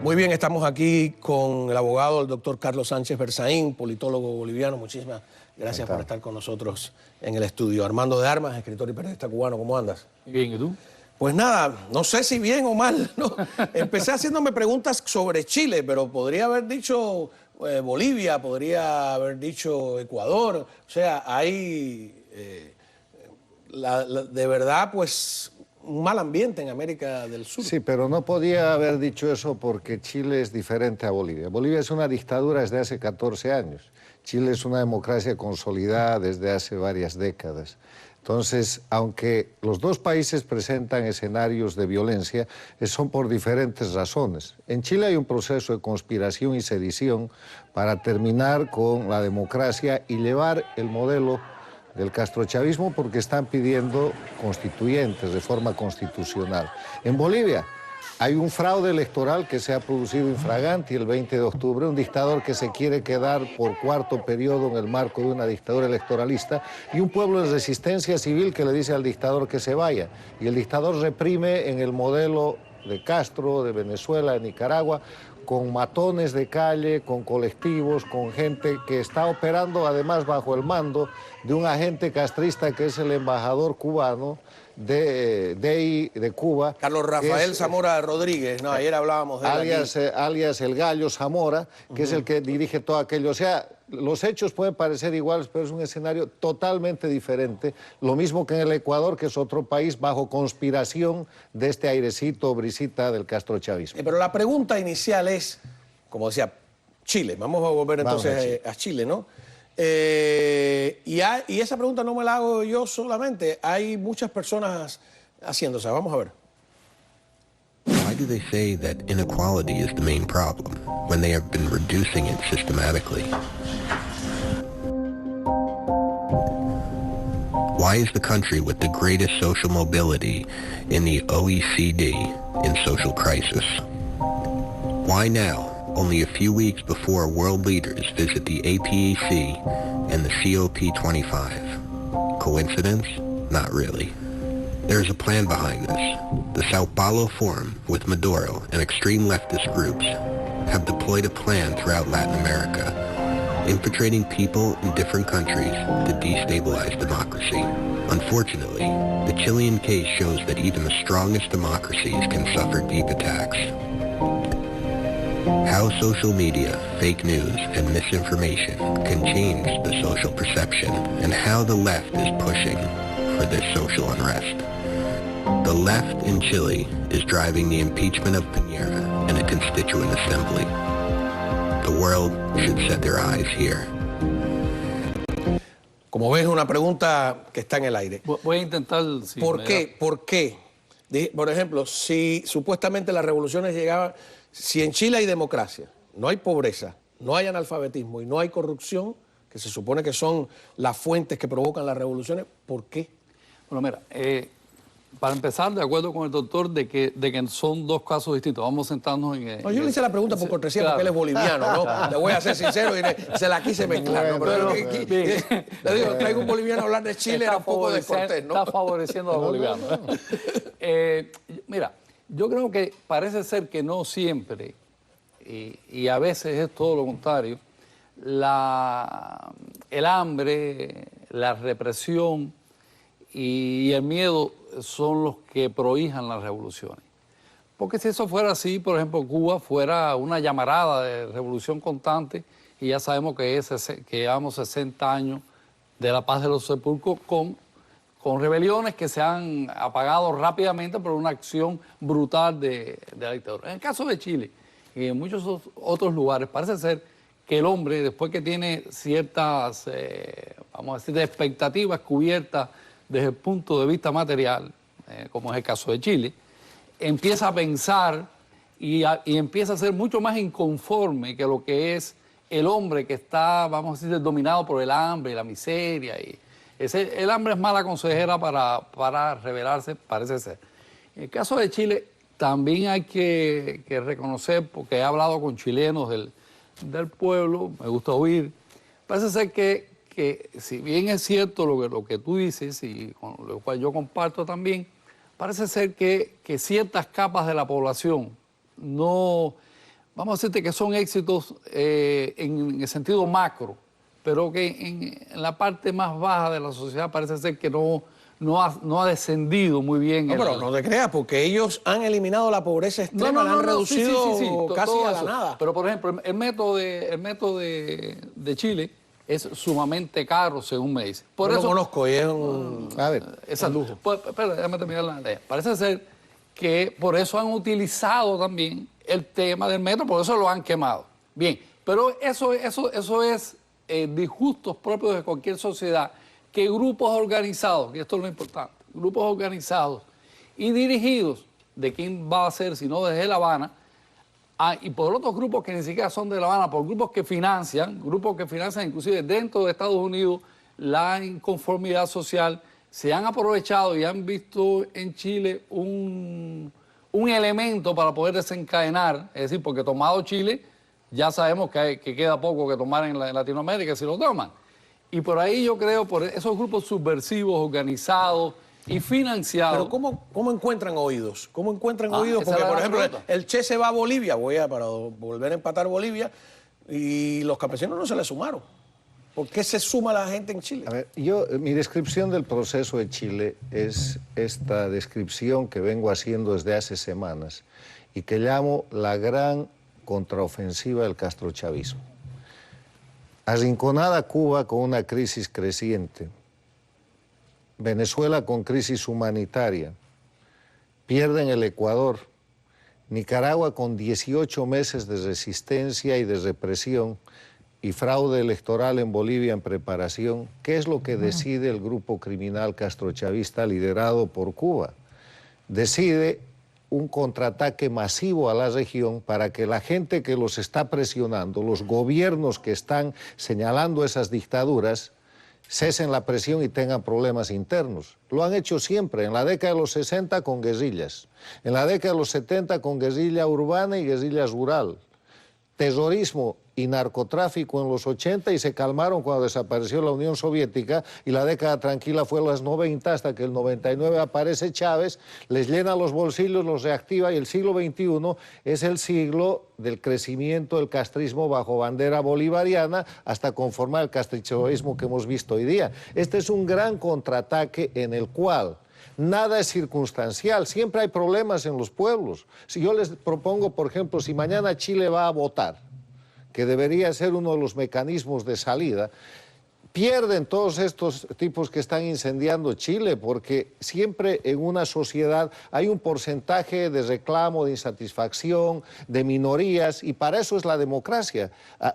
Muy bien, estamos aquí con el abogado, el doctor Carlos Sánchez Berzaín, politólogo boliviano. Muchísimas gracias por estar con nosotros en el estudio. Armando de Armas, escritor y periodista cubano, ¿cómo andas? Bien, ¿y tú? Pues nada, no sé si bien o mal, ¿no? Empecé haciéndome preguntas sobre Chile, pero podría haber dicho Bolivia, podría haber dicho Ecuador. O sea, hay de verdad, pues, un mal ambiente en América del Sur. Sí, pero no podía haber dicho eso porque Chile es diferente a Bolivia. Bolivia es una dictadura desde hace 14 años. Chile es una democracia consolidada desde hace varias décadas. Entonces, aunque los dos países presentan escenarios de violencia, son por diferentes razones. En Chile hay un proceso de conspiración y sedición para terminar con la democracia y llevar el modelo del castrochavismo porque están pidiendo constituyentes, reforma constitucional. En Bolivia hay un fraude electoral que se ha producido infraganti el 20 de octubre, un dictador que se quiere quedar por cuarto periodo en el marco de una dictadura electoralista y un pueblo de resistencia civil que le dice al dictador que se vaya. Y el dictador reprime en el modelo de Castro, de Venezuela, de Nicaragua, con matones de calle, con colectivos, con gente que está operando además bajo el mando de un agente castrista que es el embajador cubano de Cuba. Carlos Rafael Zamora Rodríguez, no, ayer hablábamos de él alias el Gallo Zamora, que es el que dirige todo aquello. O sea, los hechos pueden parecer iguales, pero es un escenario totalmente diferente. Lo mismo que en el Ecuador, que es otro país bajo conspiración de este airecito, brisita del castrochavismo. Pero la pregunta inicial es, como decía, Chile. Vamos a volver entonces a Chile, ¿no? Y esa pregunta no me la hago yo solamente. Hay muchas personas haciéndose. Vamos a ver. Why do they say that inequality is the main problem when they have been reducing it systematically? Why is the country with the greatest social mobility in the OECD in social crisis? Why now, only a few weeks before world leaders visit the APEC and the COP25? Coincidence? Not really. There's a plan behind this. The Sao Paulo Forum, with Maduro and extreme leftist groups, have deployed a plan throughout Latin America, infiltrating people in different countries to destabilize democracy. Unfortunately, the Chilean case shows that even the strongest democracies can suffer deep attacks. How social media, fake news, and misinformation can change the social perception, and how the left is pushing for this social unrest. The left in Chile is driving the impeachment of Piñera and a constituent assembly. The world should set their eyes here. Como ves, una pregunta que está en el aire. Voy a intentar... Sí, ¿Por qué? ¿Por qué? Por ejemplo, si supuestamente las revoluciones llegaban... Si en Chile hay democracia, no hay pobreza, no hay analfabetismo y no hay corrupción, que se supone que son las fuentes que provocan las revoluciones, ¿por qué? Bueno, mira, para empezar, de acuerdo con el doctor, de que son dos casos distintos. Vamos a sentarnos en... No, yo le hice la pregunta por cortesía, claro, porque él es boliviano, ¿no? Le voy a ser sincero y se la quise mezclar, ¿no? Pero le digo, traigo un boliviano a hablar de Chile, era un poco descortés, ¿no? Está favoreciendo a los bolivianos. Mira, yo creo que parece ser que no siempre, y a veces es todo lo contrario, el hambre, la represión y el miedo son los que prohijan las revoluciones. Porque si eso fuera así, por ejemplo, Cuba fuera una llamarada de revolución constante, y ya sabemos que llevamos 60 años de la paz de los sepulcros con rebeliones que se han apagado rápidamente por una acción brutal de la dictadura. En el caso de Chile y en muchos otros lugares, parece ser que el hombre, después que tiene ciertas, vamos a decir, expectativas cubiertas desde el punto de vista material, como es el caso de Chile, empieza a pensar y empieza a ser mucho más inconforme que lo que es el hombre que está, vamos a decir, dominado por el hambre y la miseria. El hambre es mala consejera para rebelarse, parece ser. En el caso de Chile, también hay que reconocer, porque he hablado con chilenos del pueblo, me gusta oír, parece ser que si bien es cierto lo que tú dices, y con lo cual yo comparto también, parece ser que ciertas capas de la población no vamos a decirte que son éxitos en el sentido macro, pero que en la parte más baja de la sociedad parece ser que no ha descendido muy bien. No, pero no te creas, porque ellos han eliminado la pobreza extrema, la han reducido casi a la nada. Pero, por ejemplo, el método de Chile es sumamente caro, según me dice. Por Yo eso, lo conozco y es un... A ver, exacto. Pues, espera, déjame terminar la idea. Parece ser que por eso han utilizado también el tema del metro, por eso lo han quemado. Bien, pero eso es disgustos propios de cualquier sociedad, que grupos organizados, y esto es lo importante, grupos organizados y dirigidos, de quién va a ser, si no desde La Habana, y por otros grupos que ni siquiera son de La Habana, por grupos que financian inclusive dentro de Estados Unidos la inconformidad social, se han aprovechado y han visto en Chile un elemento para poder desencadenar, es decir, porque tomado Chile, ya sabemos que queda poco que tomar en Latinoamérica si lo toman. Y por ahí yo creo, por esos grupos subversivos, organizados y financiados. Pero ¿cómo encuentran oídos? ¿Cómo encuentran oídos? esa Porque, era por la ejemplo, pregunta. el Che se va a Bolivia, para volver a empatar Bolivia, y los campesinos no se le sumaron. ¿Por qué se suma la gente en Chile? a ver, mi descripción del proceso de Chile es esta descripción que vengo haciendo desde hace semanas y que llamo la gran contraofensiva del castrochavismo. Arrinconada Cuba con una crisis creciente, Venezuela con crisis humanitaria, pierden el Ecuador, Nicaragua con 18 meses de resistencia y de represión y fraude electoral en Bolivia en preparación. ¿Qué es lo que decide el grupo criminal castrochavista liderado por Cuba? Decide un contraataque masivo a la región para que la gente que los está presionando, los gobiernos que están señalando esas dictaduras, cesen la presión y tengan problemas internos. Lo han hecho siempre, en la década de los 60 con guerrillas, en la década de los 70 con guerrilla urbana y guerrilla rural, terrorismo y narcotráfico en los 80 y se calmaron cuando desapareció la Unión Soviética, y la década tranquila fue los 90 hasta que el 99 aparece Chávez, les llena los bolsillos, los reactiva, y el siglo XXI es el siglo del crecimiento del castrismo bajo bandera bolivariana hasta conformar el castrichismo que hemos visto hoy día. Este es un gran contraataque en el cual nada es circunstancial, siempre hay problemas en los pueblos. Si yo les propongo, por ejemplo, si mañana Chile va a votar, que debería ser uno de los mecanismos de salida, pierden todos estos tipos que están incendiando Chile, porque siempre en una sociedad hay un porcentaje de reclamo, de insatisfacción, de minorías, y para eso es la democracia.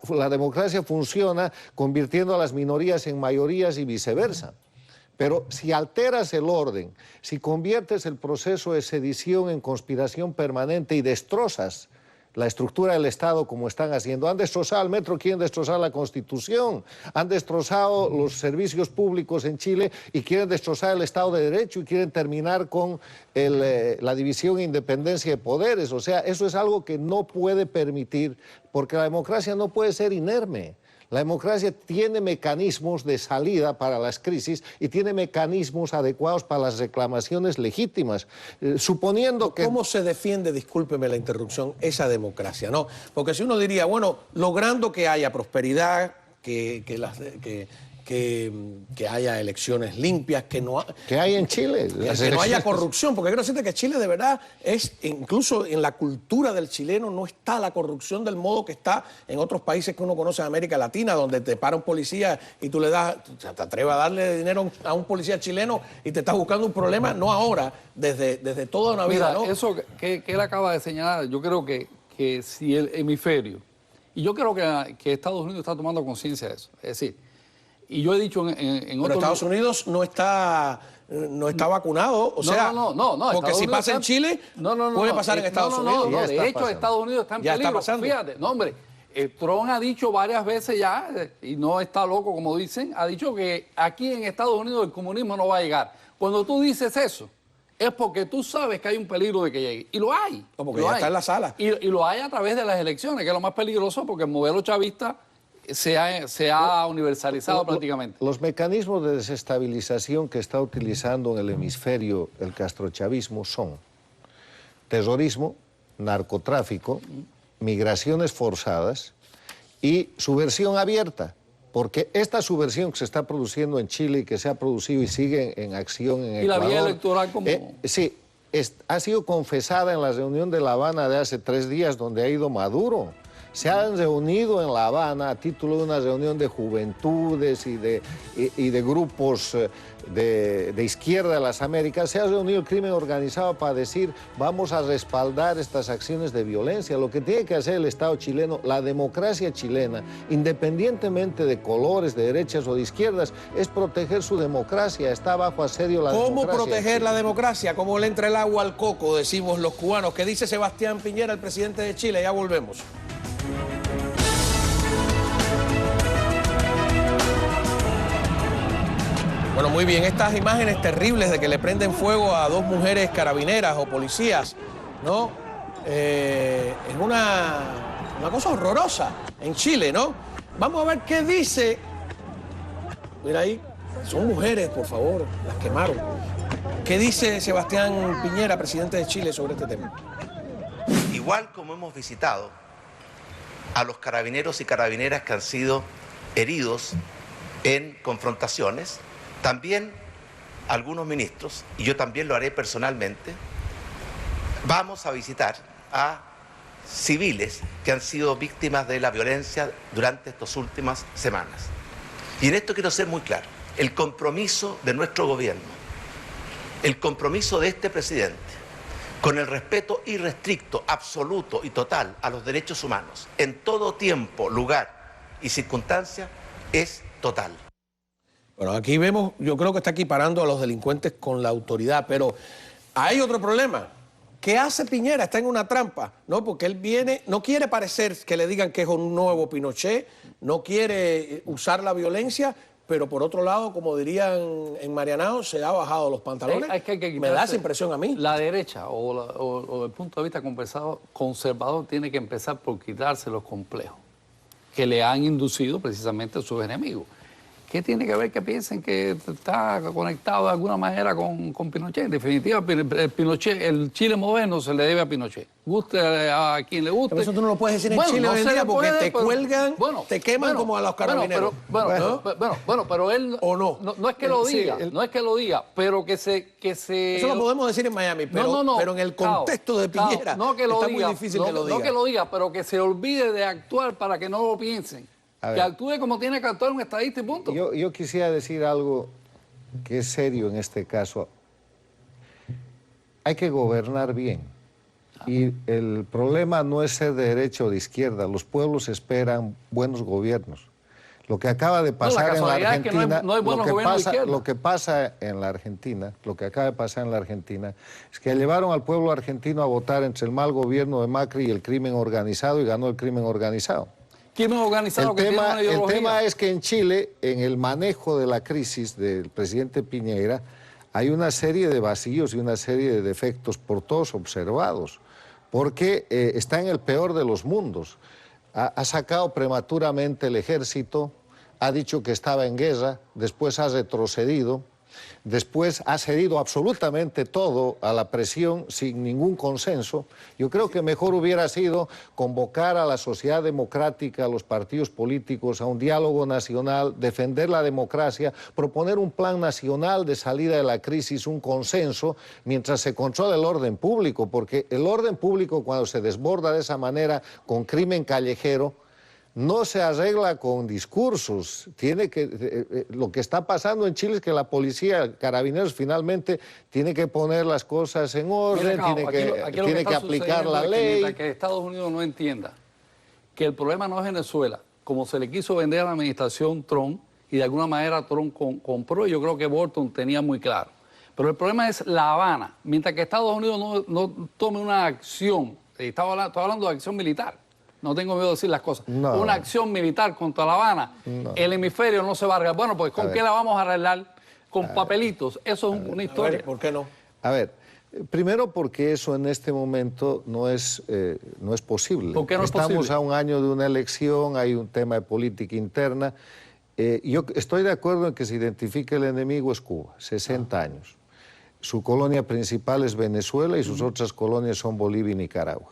La democracia funciona convirtiendo a las minorías en mayorías y viceversa. Pero si alteras el orden, si conviertes el proceso de sedición en conspiración permanente y destrozas la estructura del Estado como están haciendo, han destrozado el metro, quieren destrozar la Constitución, han destrozado los servicios públicos en Chile y quieren destrozar el Estado de Derecho y quieren terminar con la división e independencia de poderes. O sea, eso es algo que no puede permitir, porque la democracia no puede ser inerme. La democracia tiene mecanismos de salida para las crisis y tiene mecanismos adecuados para las reclamaciones legítimas. Suponiendo que... ¿Cómo se defiende, discúlpeme la interrupción, esa democracia? ¿No? Porque si uno diría, bueno, logrando que haya prosperidad, que haya elecciones limpias, que hay en Chile. Que no haya corrupción, porque quiero decirte que Chile de verdad es, incluso en la cultura del chileno no está la corrupción del modo que está en otros países que uno conoce en América Latina, donde te para un policía y tú le das, te atreves a darle dinero a un policía chileno y te está buscando un problema, no ahora, desde toda una vida. Mira, ¿no? eso que él acaba de señalar, yo creo que si el hemisferio, y yo creo que Estados Unidos está tomando conciencia de eso, es decir, y yo he dicho en Pero Estados Unidos no está vacunado, o sea, porque si pasa en Chile, puede pasar en Estados Unidos. No, de hecho, Estados Unidos está en peligro. Ya está pasando. Fíjate, no, hombre, Trump ha dicho varias veces ya, y no está loco como dicen, ha dicho que aquí en Estados Unidos el comunismo no va a llegar. Cuando tú dices eso, es porque tú sabes que hay un peligro de que llegue. Y lo hay. No, porque ya está en la sala. Y lo hay a través de las elecciones, que es lo más peligroso, porque el modelo chavista se ha universalizado prácticamente. Los mecanismos de desestabilización que está utilizando en el hemisferio el castrochavismo son terrorismo, narcotráfico, migraciones forzadas y subversión abierta. Porque esta subversión que se está produciendo en Chile y que se ha producido y sigue en acción en Ecuador... ¿Y la vía electoral cómo? Sí, ha sido confesada en la reunión de La Habana de hace 3 días donde ha ido Maduro. Se han reunido en La Habana a título de una reunión de juventudes y de grupos de izquierda de las Américas. Se ha reunido el crimen organizado para decir vamos a respaldar estas acciones de violencia. Lo que tiene que hacer el Estado chileno, la democracia chilena, independientemente de colores, de derechas o de izquierdas, es proteger su democracia. Está bajo asedio la democracia. ¿Cómo proteger la democracia? ¿Cómo le entra el agua al coco, decimos los cubanos? ¿Qué dice Sebastián Piñera, el presidente de Chile? Ya volvemos. Bueno, muy bien, estas imágenes terribles de que le prenden fuego a 2 mujeres carabineras o policías, ¿no? Es una cosa horrorosa en Chile, ¿no? Vamos a ver qué dice. Mira ahí, son mujeres, por favor, las quemaron. ¿Qué dice Sebastián Piñera, presidente de Chile, sobre este tema? Igual como hemos visitado a los carabineros y carabineras que han sido heridos en confrontaciones, también algunos ministros, y yo también lo haré personalmente, vamos a visitar a civiles que han sido víctimas de la violencia durante estas últimas semanas. Y en esto quiero ser muy claro, el compromiso de nuestro gobierno, el compromiso de este presidente, con el respeto irrestricto, absoluto y total a los derechos humanos, en todo tiempo, lugar y circunstancia, es total. Bueno, aquí vemos, yo creo que está equiparando a los delincuentes con la autoridad, pero hay otro problema. ¿Qué hace Piñera? Está en una trampa, ¿no? Porque él viene, no quiere parecer que le digan que es un nuevo Pinochet, no quiere usar la violencia, pero por otro lado, como dirían en Marianao, se ha bajado los pantalones. Me da esa impresión a mí. La derecha, o el punto de vista conservador, tiene que empezar por quitarse los complejos que le han inducido precisamente sus enemigos. ¿Qué tiene que ver que piensen que está conectado de alguna manera con Pinochet? En definitiva, Pinochet, el Chile moderno se le debe a Pinochet. Guste a quien le guste. Pero eso tú no lo puedes decir en Chile hoy en día porque te cuelgan, te queman como a los carabineros. Pero él ¿o no? No es que lo diga, no es que lo diga, pero que se... Eso lo podemos decir en Miami, pero en el contexto de Piñera no que lo está diga, muy difícil que lo diga. No que lo diga, pero que se olvide de actuar para que no lo piensen. Que actúe como tiene que actuar un estadista y punto. Yo quisiera decir algo que es serio en este caso. Hay que gobernar bien. Y el problema no es ser de derecha o de izquierda. Los pueblos esperan buenos gobiernos. Lo que acaba de pasar en la Argentina, lo que pasa en la Argentina, lo que acaba de pasar en la Argentina es que llevaron al pueblo argentino a votar entre el mal gobierno de Macri y el crimen organizado y ganó el crimen organizado. El tema es que en Chile, en el manejo de la crisis del presidente Piñera, hay una serie de vacíos y una serie de defectos por todos observados, porque está en el peor de los mundos. Ha sacado prematuramente el ejército, ha dicho que estaba en guerra, después ha retrocedido, después ha cedido absolutamente todo a la presión sin ningún consenso. Yo creo que mejor hubiera sido convocar a la sociedad democrática, a los partidos políticos, a un diálogo nacional, defender la democracia, proponer un plan nacional de salida de la crisis, un consenso, mientras se controla el orden público, porque el orden público cuando se desborda de esa manera con crimen callejero, no se arregla con discursos. Lo que está pasando en Chile es que la policía, carabineros, finalmente tiene que poner las cosas en orden, tiene que aplicar la ley. Mientras que Estados Unidos no entienda que el problema no es Venezuela, como se le quiso vender a la administración Trump, y de alguna manera Trump compró, y yo creo que Bolton tenía muy claro. Pero el problema es La Habana. Mientras que Estados Unidos no tome una acción, estoy hablando de acción militar, no tengo miedo de decir las cosas, una acción militar contra La Habana, el hemisferio no se va a arreglar. Bueno, pues ¿con qué la vamos a arreglar? Con papelitos. Eso es una historia. ¿Por qué no? A ver, primero porque eso en este momento no es posible. ¿Por qué no es posible? Estamos a un año de una elección, hay un tema de política interna. Yo estoy de acuerdo en que se identifique el enemigo es Cuba, 60 años. Su colonia principal es Venezuela y sus otras colonias son Bolivia y Nicaragua.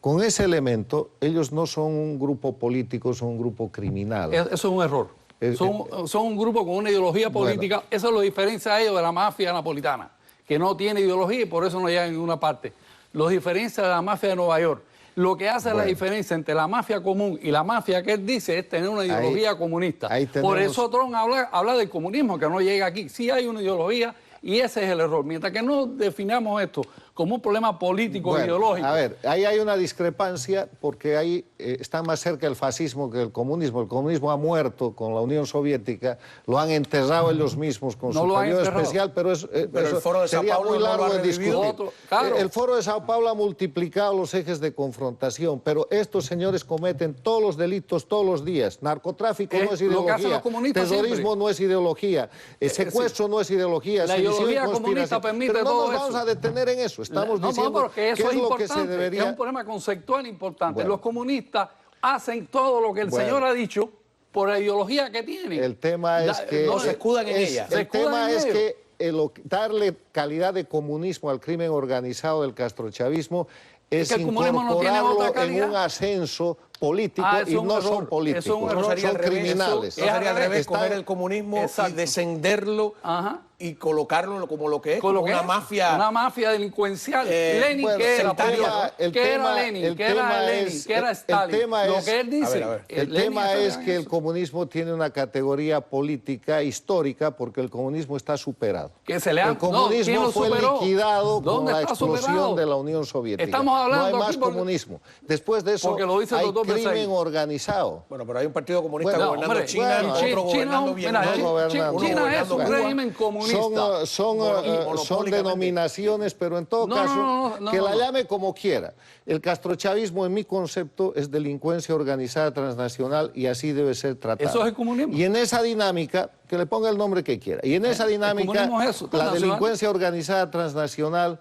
Con ese elemento, ellos no son un grupo político, son un grupo criminal. Eso es un error. Son un grupo con una ideología política. Bueno. Eso lo diferencia a ellos de la mafia napolitana, que no tiene ideología y por eso no llega a ninguna parte. Los diferencia de la mafia de Nueva York. Lo que hace la diferencia entre la mafia común y la mafia que él dice es tener una ideología comunista. Por eso Trump habla del comunismo, que no llega aquí. Sí hay una ideología y ese es el error. Mientras que no definamos esto como un problema político ideológico. A ver, ahí hay una discrepancia porque ahí está más cerca el fascismo que el comunismo. El comunismo ha muerto con la Unión Soviética, lo han enterrado ellos mismos con su periodo especial, pero el Foro de Sao Paulo muy largo de discutir. Claro. El Foro de Sao Paulo ha multiplicado los ejes de confrontación, pero estos señores cometen todos los delitos todos los días. Narcotráfico no es ideología, terrorismo no es ideología, secuestro no es ideología, la ideología comunista permite pero no todo nos vamos a detener en eso. Estamos diciendo que eso es lo que se debería... Es un problema conceptual importante. Los comunistas hacen todo lo que el señor ha dicho por la ideología que tienen. El tema es que... No se escudan en ella. El tema es que darle calidad de comunismo al crimen organizado del castrochavismo es incorporarlo en un ascenso político y no son políticos, son criminales. No sería al revés, coger el comunismo y descenderlo y colocarlo como lo que es, como una mafia. Una mafia delincuencial. Lenin, que era Lenin, que era Stalin. Lo que él dice. El tema es que el comunismo tiene una categoría política histórica porque el comunismo está superado. El comunismo fue liquidado con la explosión de la Unión Soviética. Estamos hablando no hay más comunismo. Después de eso hay crimen organizado. Bueno, pero hay un partido comunista gobernando China, otro gobernando Vietnam. China es un régimen comunista. Son denominaciones, pero en todo caso, que la llame como quiera. El castrochavismo, en mi concepto, es delincuencia organizada transnacional y así debe ser tratado. Eso es el comunismo. Y en esa dinámica, que le ponga el nombre que quiera, y en esa dinámica, la delincuencia organizada transnacional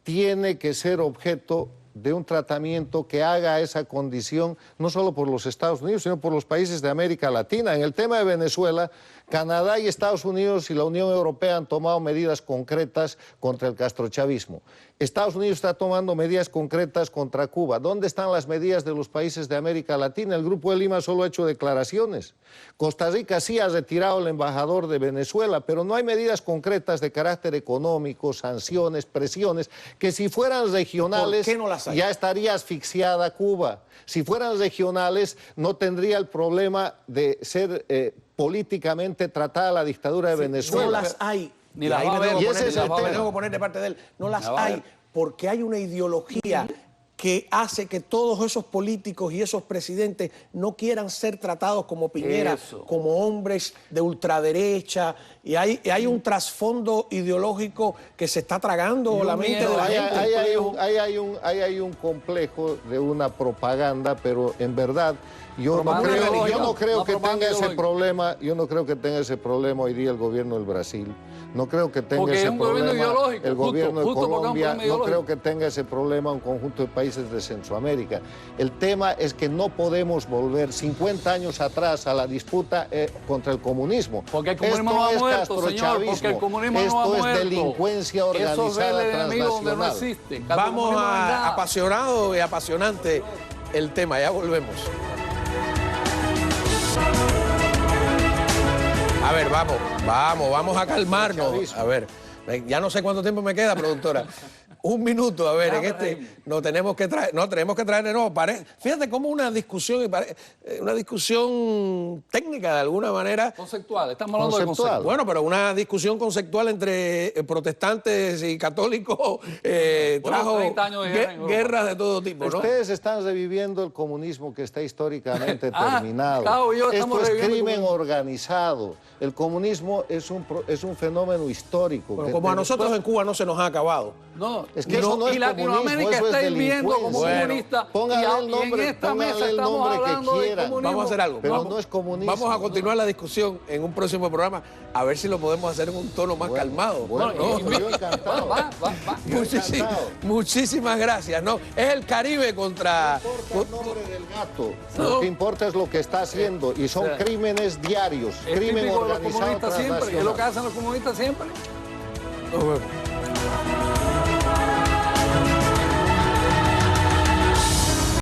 tiene que ser objeto de un tratamiento que haga esa condición, no solo por los Estados Unidos, sino por los países de América Latina. En el tema de Venezuela, Canadá y Estados Unidos y la Unión Europea han tomado medidas concretas contra el castrochavismo. Estados Unidos está tomando medidas concretas contra Cuba. ¿Dónde están las medidas de los países de América Latina? El Grupo de Lima solo ha hecho declaraciones. Costa Rica sí ha retirado al embajador de Venezuela, pero no hay medidas concretas de carácter económico, sanciones, presiones, que si fueran regionales ya estaría asfixiada Cuba. Si fueran regionales no tendría el problema de ser políticamente tratada la dictadura de Venezuela. No las hay. Ni las va a haber. Y ese es el tema. Tengo que poner de parte de él. No las hay porque hay una ideología que hace que todos esos políticos y esos presidentes no quieran ser tratados como Piñera, como hombres de ultraderecha. Y hay un trasfondo ideológico que se está tragando la mente de la gente. Ahí hay un complejo de una propaganda, pero en verdad yo no creo que tenga ese problema. Yo no creo que tenga ese problema hoy día el gobierno del Brasil. No creo que tenga ese problema el gobierno de Colombia, no creo que tenga ese problema un conjunto de países de Centroamérica. El tema es que no podemos volver 50 años atrás a la disputa contra el comunismo. Porque el comunismo no ha muerto, señor, porque el comunismo no ha muerto. Esto es delincuencia organizada transnacional. Vamos a apasionado y apasionante el tema, ya volvemos. A ver, vamos a calmarnos. A ver, ya no sé cuánto tiempo me queda, productora. Un minuto, a ver, en este no tenemos que traer de nuevo. Fíjate cómo una discusión técnica de alguna manera. Conceptual, estamos hablando de conceptual. Bueno, pero una discusión conceptual entre protestantes y católicos trajo guerras de todo tipo, ¿no? Ustedes están reviviendo el comunismo que está históricamente terminado. Esto es crimen organizado. El comunismo es un fenómeno histórico. Pero como a nosotros en Cuba no se nos ha acabado. No, es que eso no es Latinoamérica comunismo, está hirviendo como comunista. Póngale el nombre, en esta mesa estamos hablando que quieran. Vamos a hacer algo. Pero no es comunismo. Vamos a continuar la discusión en un próximo programa, a ver si lo podemos hacer en un tono más calmado. Bueno, yo encantado. Muchísimas gracias. No, es el Caribe contra... No importa el nombre del gato. Lo que importa es lo que está haciendo. Y son crímenes diarios. Crimen organizado transnacional. Es lo que hacen los comunistas siempre. Nos vemos.